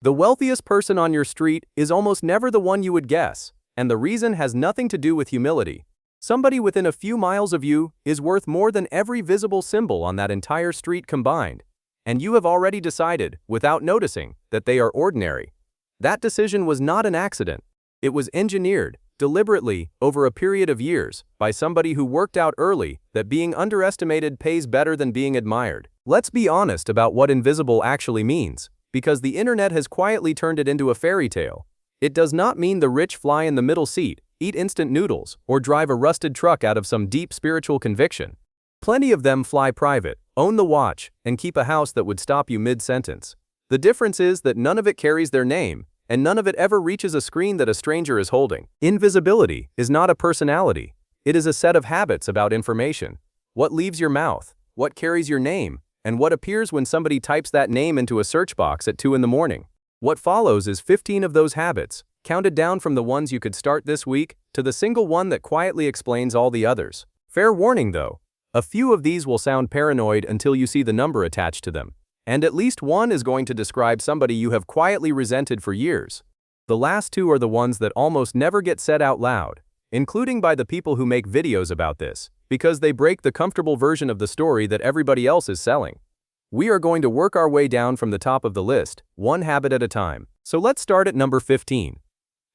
The wealthiest person on your street is almost never the one you would guess, and the reason has nothing to do with humility. Somebody within a few miles of you is worth more than every visible symbol on that entire street combined. And you have already decided, without noticing, that they are ordinary. That decision was not an accident. It was engineered, deliberately, over a period of years, by somebody who worked out early that being underestimated pays better than being admired. Let's be honest about what invisible actually means, because the internet has quietly turned it into a fairy tale. It does not mean the rich fly in the middle seat, eat instant noodles, or drive a rusted truck out of some deep spiritual conviction. Plenty of them fly private, own the watch, and keep a house that would stop you mid-sentence. The difference is that none of it carries their name, and none of it ever reaches a screen that a stranger is holding. Invisibility is not a personality. It is a set of habits about information. What leaves your mouth, what carries your name, and what appears when somebody types that name into a search box at 2 in the morning. What follows is 15 of those habits, counted down from the ones you could start this week to the single one that quietly explains all the others. Fair warning though, a few of these will sound paranoid until you see the number attached to them. And at least one is going to describe somebody you have quietly resented for years. The last two are the ones that almost never get said out loud, including by the people who make videos about this, because they break the comfortable version of the story that everybody else is selling. We are going to work our way down from the top of the list, one habit at a time. So let's start at number 15.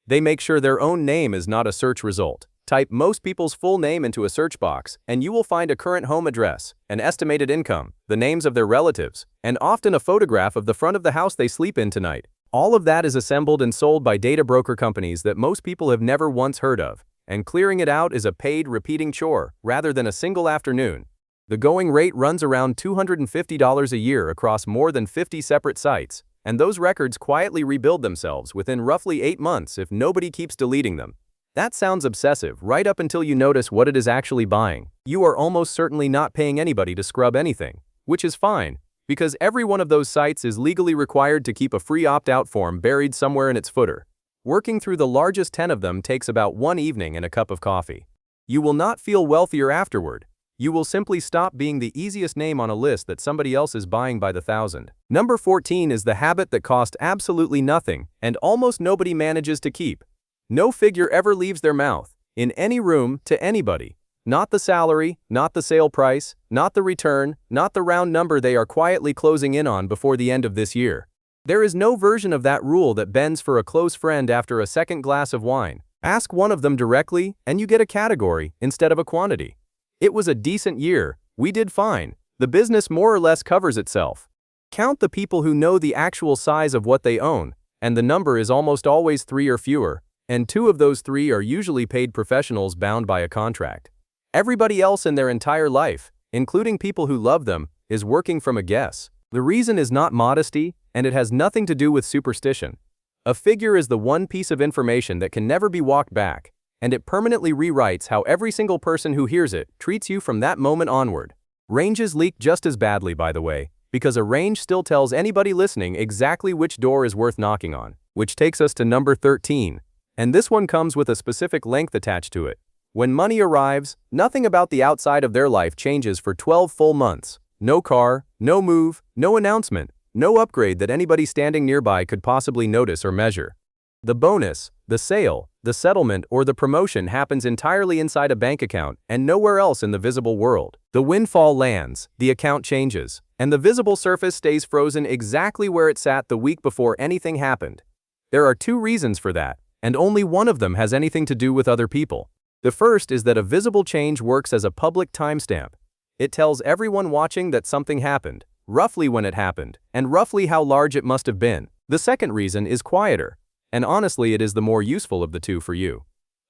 They make sure their own name is not a search result. Type most people's full name into a search box, and you will find a current home address, an estimated income, the names of their relatives, and often a photograph of the front of the house they sleep in tonight. All of that is assembled and sold by data broker companies that most people have never once heard of, and clearing it out is a paid, repeating chore, rather than a single afternoon. The going rate runs around $250 a year across more than 50 separate sites, and those records quietly rebuild themselves within roughly 8 months if nobody keeps deleting them. That sounds obsessive right up until you notice what it is actually buying. You are almost certainly not paying anybody to scrub anything, which is fine, because every one of those sites is legally required to keep a free opt-out form buried somewhere in its footer. Working through the largest 10 of them takes about 1 evening and a cup of coffee. You will not feel wealthier afterward. You will simply stop being the easiest name on a list that somebody else is buying by the thousand. Number 14 is the habit that cost absolutely nothing and almost nobody manages to keep. No figure ever leaves their mouth, in any room, to anybody. Not the salary, not the sale price, not the return, not the round number they are quietly closing in on before the end of this year. There is no version of that rule that bends for a close friend after a second glass of wine. Ask one of them directly, and you get a category instead of a quantity. It was a decent year, we did fine, the business more or less covers itself. Count the people who know the actual size of what they own, and the number is almost always 3 or fewer. And 2 of those 3 are usually paid professionals bound by a contract. Everybody else in their entire life, including people who love them, is working from a guess. The reason is not modesty, and it has nothing to do with superstition. A figure is the one piece of information that can never be walked back, and it permanently rewrites how every single person who hears it treats you from that moment onward. Ranges leak just as badly, by the way, because a range still tells anybody listening exactly which door is worth knocking on, which takes us to number 13. And this one comes with a specific length attached to it. When money arrives, nothing about the outside of their life changes for 12 full months. No car, no move, no announcement, no upgrade that anybody standing nearby could possibly notice or measure. The bonus, the sale, the settlement, or the promotion happens entirely inside a bank account and nowhere else in the visible world. The windfall lands, the account changes, and the visible surface stays frozen exactly where it sat the week before anything happened. There are 2 reasons for that, and only one of them has anything to do with other people. The first is that a visible change works as a public timestamp. It tells everyone watching that something happened, roughly when it happened, and roughly how large it must have been. The second reason is quieter, and honestly it is the more useful of the 2 for you.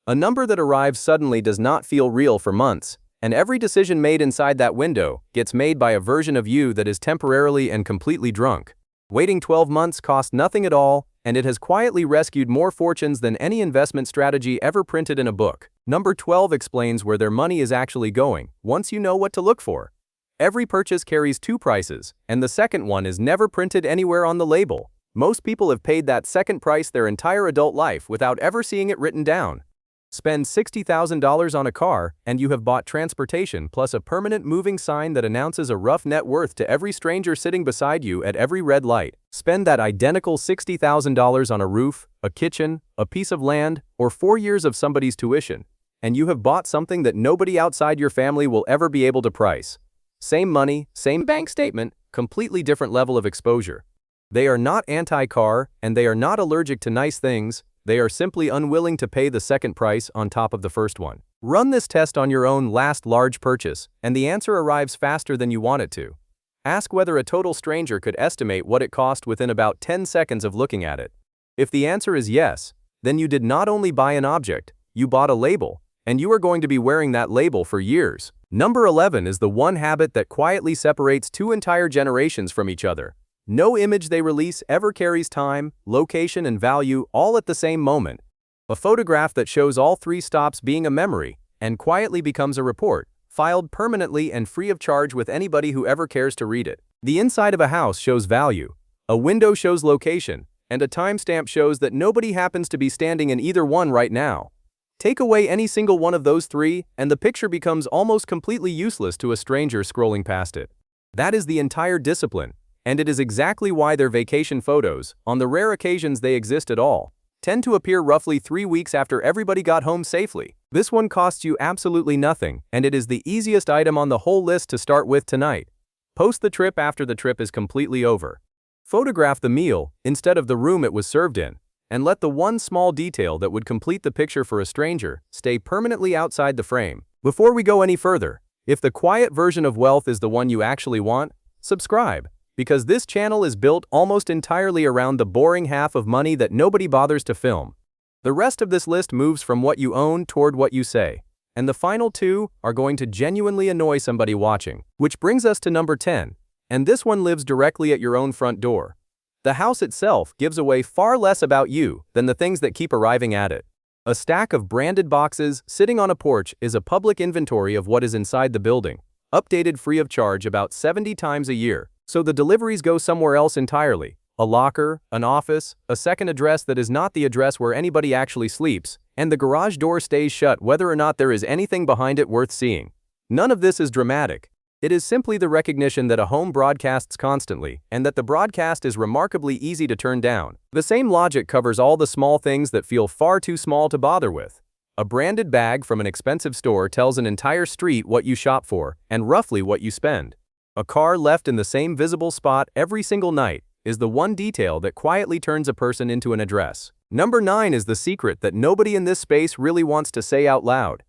A number that arrives suddenly does not feel real for months, and every decision made inside that window gets made by a version of you that is temporarily and completely drunk. Waiting 12 months cost nothing at all, and it has quietly rescued more fortunes than any investment strategy ever printed in a book. Number 12 explains where their money is actually going, once you know what to look for. Every purchase carries 2 prices, and the second one is never printed anywhere on the label. Most people have paid that second price their entire adult life without ever seeing it written down. Spend $60,000 on a car, and you have bought transportation plus a permanent moving sign that announces a rough net worth to every stranger sitting beside you at every red light. Spend that identical $60,000 on a roof, a kitchen, a piece of land, or 4 years of somebody's tuition, and you have bought something that nobody outside your family will ever be able to price. Same money, same bank statement, completely different level of exposure. They are not anti-car, and they are not allergic to nice things. They are simply unwilling to pay the second price on top of the first one. Run this test on your own last large purchase, and the answer arrives faster than you want it to. Ask whether a total stranger could estimate what it cost within about 10 seconds of looking at it. If the answer is yes, then you did not only buy an object, you bought a label, and you are going to be wearing that label for years. Number 11 is the one habit that quietly separates two entire generations from each other. No image they release ever carries time, location, and value all at the same moment. A photograph that shows all three stops being a memory and quietly becomes a report, filed permanently and free of charge with anybody who ever cares to read it. The inside of a house shows value, a window shows location, and a timestamp shows that nobody happens to be standing in either one right now. Take away any single one of those three, and the picture becomes almost completely useless to a stranger scrolling past it. That is the entire discipline. And it is exactly why their vacation photos, on the rare occasions they exist at all, tend to appear roughly 3 weeks after everybody got home safely. This one costs you absolutely nothing, and it is the easiest item on the whole list to start with tonight. Post the trip after the trip is completely over. Photograph the meal instead of the room it was served in, and let the one small detail that would complete the picture for a stranger stay permanently outside the frame. Before we go any further, if the quiet version of wealth is the one you actually want, subscribe. Because this channel is built almost entirely around the boring half of money that nobody bothers to film. The rest of this list moves from what you own toward what you say. And the final two are going to genuinely annoy somebody watching. Which brings us to number 10. And this one lives directly at your own front door. The house itself gives away far less about you than the things that keep arriving at it. A stack of branded boxes sitting on a porch is a public inventory of what is inside the building, updated free of charge about 70 times a year. So the deliveries go somewhere else entirely. A locker, an office, a second address that is not the address where anybody actually sleeps, and the garage door stays shut whether or not there is anything behind it worth seeing. None of this is dramatic. It is simply the recognition that a home broadcasts constantly, and that the broadcast is remarkably easy to turn down. The same logic covers all the small things that feel far too small to bother with. A branded bag from an expensive store tells an entire street what you shop for, and roughly what you spend. A car left in the same visible spot every single night is the one detail that quietly turns a person into an address. Number 9 is the secret that nobody in this space really wants to say out loud.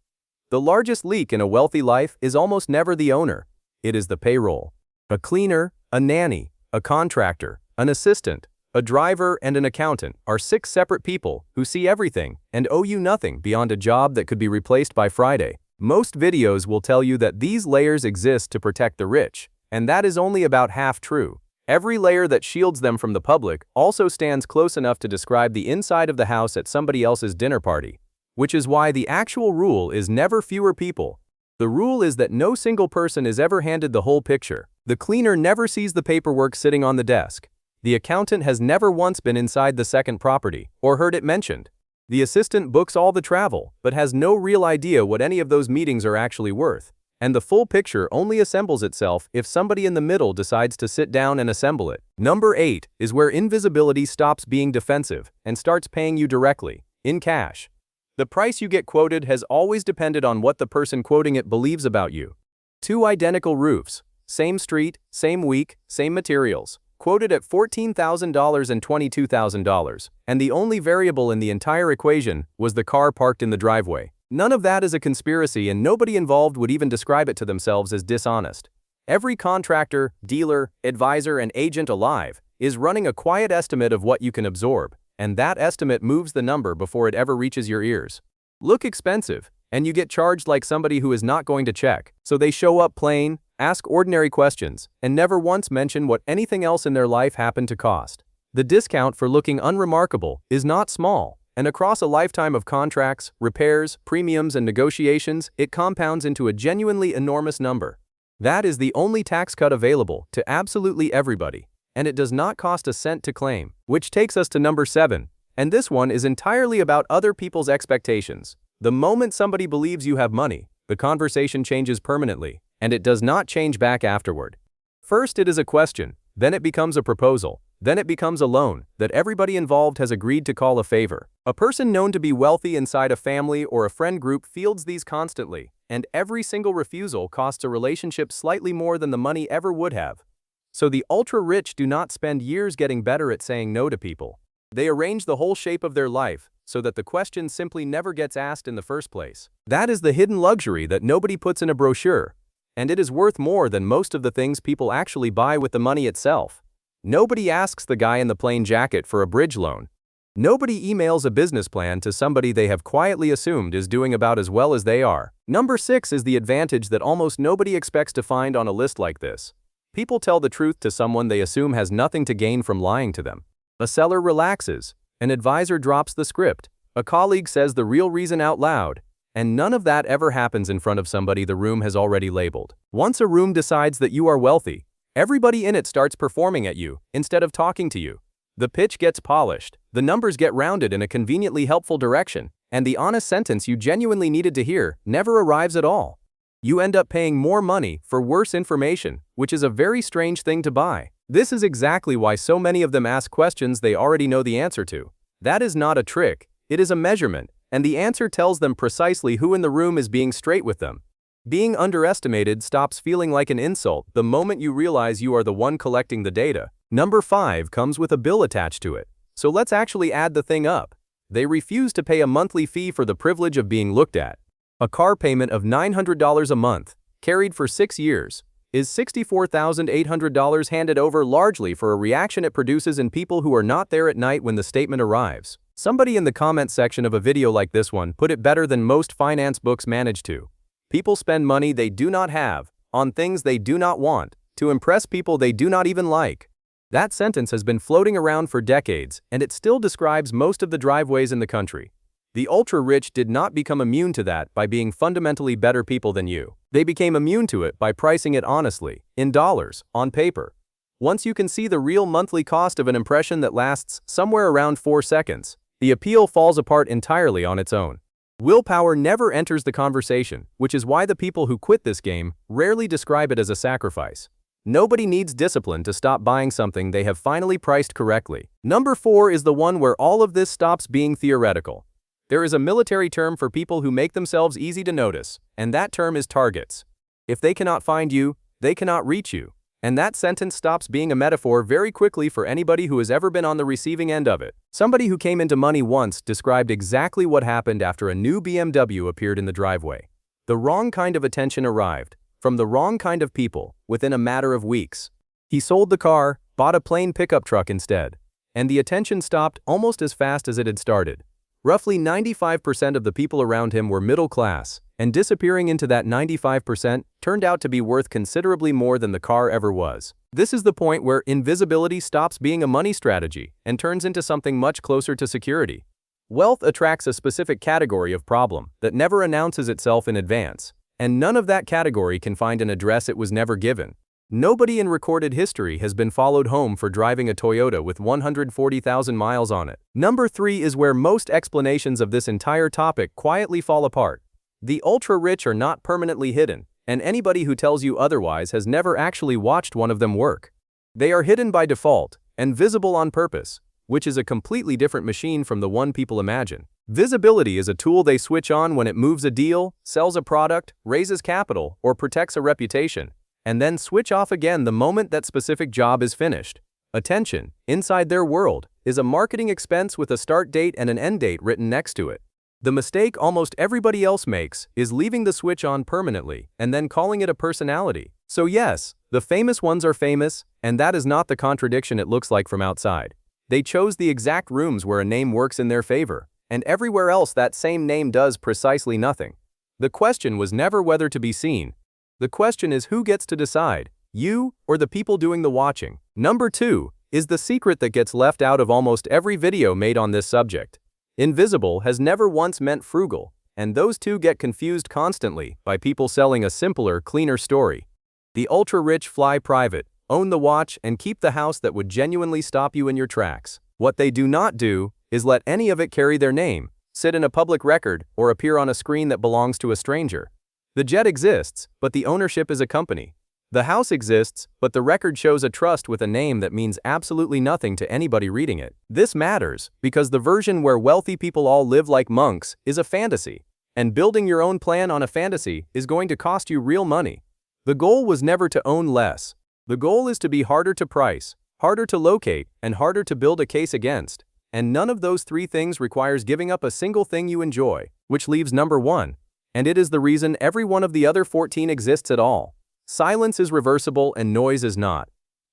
The largest leak in a wealthy life is almost never the owner. It is the payroll. A cleaner, a nanny, a contractor, an assistant, a driver, and an accountant are 6 separate people who see everything and owe you nothing beyond a job that could be replaced by Friday. Most videos will tell you that these layers exist to protect the rich. And that is only about half true. Every layer that shields them from the public also stands close enough to describe the inside of the house at somebody else's dinner party. Which is why the actual rule is never fewer people. The rule is that no single person is ever handed the whole picture. The cleaner never sees the paperwork sitting on the desk. The accountant has never once been inside the second property or heard it mentioned. The assistant books all the travel but has no real idea what any of those meetings are actually worth. And the full picture only assembles itself if somebody in the middle decides to sit down and assemble it. Number 8 is where invisibility stops being defensive and starts paying you directly, in cash. The price you get quoted has always depended on what the person quoting it believes about you. 2 identical roofs, same street, same week, same materials, quoted at $14,000 and $22,000, and the only variable in the entire equation was the car parked in the driveway. None of that is a conspiracy, and nobody involved would even describe it to themselves as dishonest. Every contractor, dealer, advisor, and agent alive is running a quiet estimate of what you can absorb, and that estimate moves the number before it ever reaches your ears. Look expensive, and you get charged like somebody who is not going to check, so they show up plain, ask ordinary questions, and never once mention what anything else in their life happened to cost. The discount for looking unremarkable is not small. And across a lifetime of contracts, repairs, premiums, and negotiations, it compounds into a genuinely enormous number. That is the only tax cut available to absolutely everybody, and it does not cost a cent to claim. Which takes us to number 7, and this one is entirely about other people's expectations. The moment somebody believes you have money, the conversation changes permanently, and it does not change back afterward. First it is a question, then it becomes a proposal, then it becomes a loan that everybody involved has agreed to call a favor. A person known to be wealthy inside a family or a friend group fields these constantly, and every single refusal costs a relationship slightly more than the money ever would have. So the ultra-rich do not spend years getting better at saying no to people. They arrange the whole shape of their life so that the question simply never gets asked in the first place. That is the hidden luxury that nobody puts in a brochure, and it is worth more than most of the things people actually buy with the money itself. Nobody asks the guy in the plain jacket for a bridge loan. Nobody emails a business plan to somebody they have quietly assumed is doing about as well as they are. Number 6 is the advantage that almost nobody expects to find on a list like this. People tell the truth to someone they assume has nothing to gain from lying to them. A seller relaxes, an advisor drops the script, a colleague says the real reason out loud, and none of that ever happens in front of somebody the room has already labeled. Once a room decides that you are wealthy, everybody in it starts performing at you instead of talking to you. The pitch gets polished, the numbers get rounded in a conveniently helpful direction, and the honest sentence you genuinely needed to hear never arrives at all. You end up paying more money for worse information, which is a very strange thing to buy. This is exactly why so many of them ask questions they already know the answer to. That is not a trick, it is a measurement, and the answer tells them precisely who in the room is being straight with them. Being underestimated stops feeling like an insult the moment you realize you are the one collecting the data. Number 5 comes with a bill attached to it. So let's actually add the thing up. They refuse to pay a monthly fee for the privilege of being looked at. A car payment of $900 a month, carried for 6 years, is $64,800 handed over largely for a reaction it produces in people who are not there at night when the statement arrives. Somebody in the comment section of a video like this one put it better than most finance books manage to. People spend money they do not have, on things they do not want, to impress people they do not even like. That sentence has been floating around for decades, and it still describes most of the driveways in the country. The ultra-rich did not become immune to that by being fundamentally better people than you. They became immune to it by pricing it honestly, in dollars, on paper. Once you can see the real monthly cost of an impression that lasts somewhere around 4 seconds, the appeal falls apart entirely on its own. Willpower never enters the conversation, which is why the people who quit this game rarely describe it as a sacrifice. Nobody needs discipline to stop buying something they have finally priced correctly. Number 4 is the one where all of this stops being theoretical. There is a military term for people who make themselves easy to notice, and that term is targets. If they cannot find you, they cannot reach you. And that sentence stops being a metaphor very quickly for anybody who has ever been on the receiving end of it. Somebody who came into money once described exactly what happened after a new BMW appeared in the driveway. The wrong kind of attention arrived, from the wrong kind of people, within a matter of weeks. He sold the car, bought a plain pickup truck instead. And the attention stopped almost as fast as it had started. Roughly 95% of the people around him were middle class, and disappearing into that 95% turned out to be worth considerably more than the car ever was. This is the point where invisibility stops being a money strategy and turns into something much closer to security. Wealth attracts a specific category of problem that never announces itself in advance, and none of that category can find an address it was never given. Nobody in recorded history has been followed home for driving a Toyota with 140,000 miles on it. Number 3 is where most explanations of this entire topic quietly fall apart. The ultra-rich are not permanently hidden, and anybody who tells you otherwise has never actually watched one of them work. They are hidden by default, and visible on purpose, which is a completely different machine from the one people imagine. Visibility is a tool they switch on when it moves a deal, sells a product, raises capital, or protects a reputation, and then switch off again the moment that specific job is finished. Attention, inside their world, is a marketing expense with a start date and an end date written next to it. The mistake almost everybody else makes is leaving the switch on permanently and then calling it a personality. So yes, the famous ones are famous, and that is not the contradiction it looks like from outside. They chose the exact rooms where a name works in their favor, and everywhere else that same name does precisely nothing. The question was never whether to be seen. The question is who gets to decide, you or the people doing the watching. Number 2 is the secret that gets left out of almost every video made on this subject. Invisible has never once meant frugal, and those two get confused constantly by people selling a simpler, cleaner story. The ultra-rich fly private, own the watch, and keep the house that would genuinely stop you in your tracks. What they do not do is let any of it carry their name, sit in a public record, or appear on a screen that belongs to a stranger. The jet exists, but the ownership is a company. The house exists, but the record shows a trust with a name that means absolutely nothing to anybody reading it. This matters because the version where wealthy people all live like monks is a fantasy, and building your own plan on a fantasy is going to cost you real money. The goal was never to own less. The goal is to be harder to price, harder to locate, and harder to build a case against. And none of those three things requires giving up a single thing you enjoy, which leaves number 1. And it is the reason every one of the other 14 exists at all. Silence is reversible and noise is not.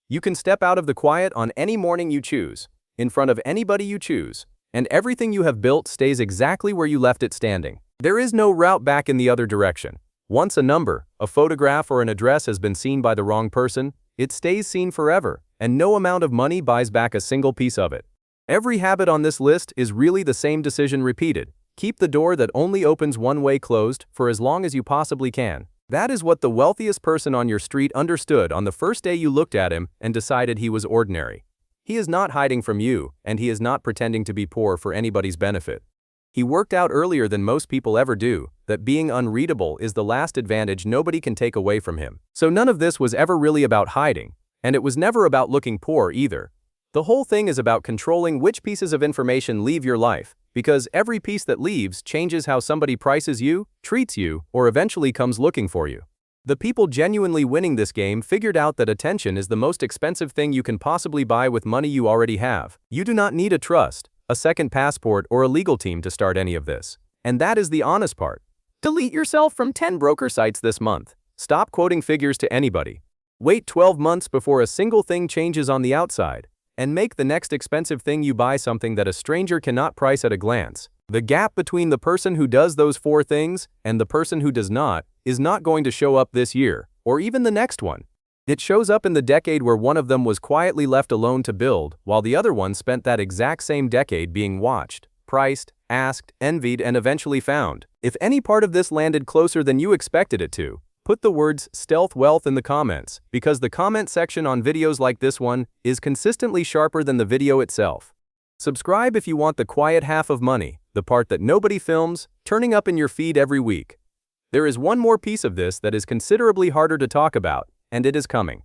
You can step out of the quiet on any morning you choose, in front of anybody you choose, and everything you have built stays exactly where you left it standing. There is no route back in the other direction. Once a number, a photograph, or an address has been seen by the wrong person, it stays seen forever, and no amount of money buys back a single piece of it. Every habit on this list is really the same decision repeated. Keep the door that only opens one way closed for as long as you possibly can. That is what the wealthiest person on your street understood on the first day you looked at him and decided he was ordinary. He is not hiding from you, and he is not pretending to be poor for anybody's benefit. He worked out earlier than most people ever do that being unreadable is the last advantage nobody can take away from him. So none of this was ever really about hiding, and it was never about looking poor either. The whole thing is about controlling which pieces of information leave your life, because every piece that leaves changes how somebody prices you, treats you, or eventually comes looking for you. The people genuinely winning this game figured out that attention is the most expensive thing you can possibly buy with money you already have. You do not need a trust, a second passport, or a legal team to start any of this. And that is the honest part. Delete yourself from 10 broker sites this month. Stop quoting figures to anybody. Wait 12 months before a single thing changes on the outside. And make the next expensive thing you buy something that a stranger cannot price at a glance. The gap between the person who does those 4 things and the person who does not is not going to show up this year, or even the next one. It shows up in the decade where one of them was quietly left alone to build, while the other one spent that exact same decade being watched, priced, asked, envied, and eventually found. If any part of this landed closer than you expected it to, put the words stealth wealth in the comments, because the comment section on videos like this one is consistently sharper than the video itself. Subscribe if you want the quiet half of money, the part that nobody films, turning up in your feed every week. There is one more piece of this that is considerably harder to talk about, and it is coming.